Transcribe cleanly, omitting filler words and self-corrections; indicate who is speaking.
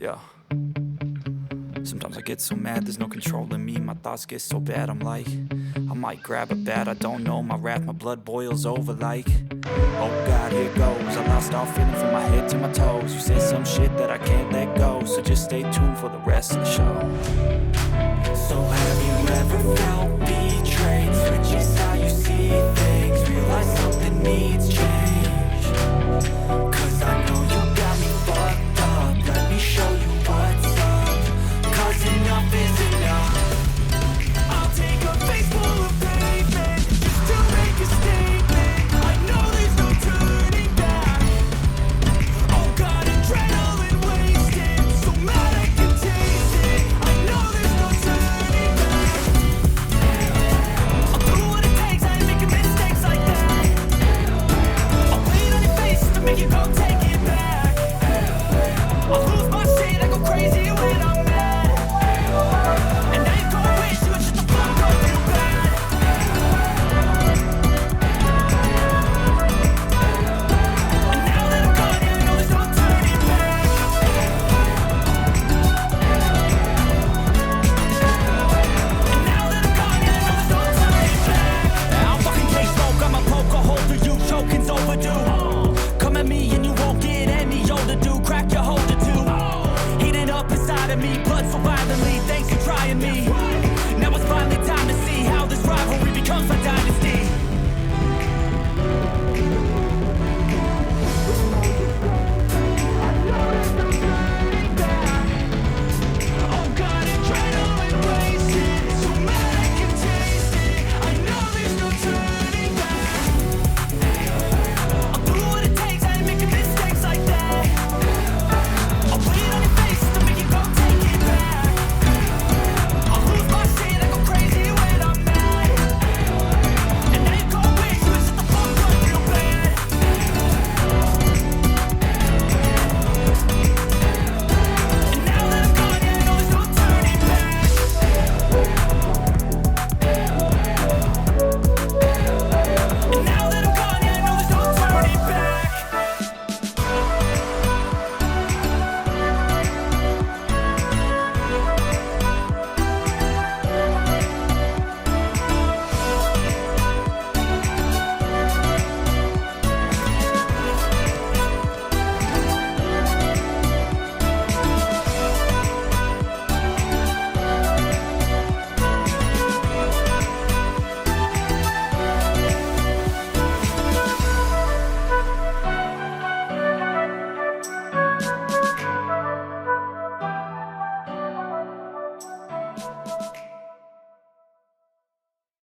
Speaker 1: Yeah. Sometimes I get so mad, there's no controlling me. My thoughts get so bad, I'm like, I might grab a bat, I don't know. My wrath, my blood boils over like, oh God, here goes. I lost all feeling from my head to my toes. You say some shit that I can't let go, so just stay tuned for the rest of the show. So have you ever felt betrayed? Switches how you see things, realize something needs change. Cause I know you got me fucked up, let me show you what's up. Cause enough is enough. I'll take a face full of pavement just to make a statement. I know there's no turning back. Oh God, adrenaline wasted, so mad I can taste it. I know there's no turning back. I'll do what it takes, I ain't making mistakes like that. I'll play it on your face to make you go take it back. I'll lose my shit, I go crazy when I'm mad. And now you gon' wish you would shut the fuck up, you bad. And now that I'm gone, yeah, I know there's no turning back. And now that I'm gone, yeah, I know there's no turning back. I'll fucking taste smoke, I'ma poke a hole through you, choking's overdue. Come at me and you won't get any older, dude. Crack your holder too. Heating up inside of me, blood so violently. Thanks for trying me. Now it's finally time to see how this rivalry becomes a dynasty.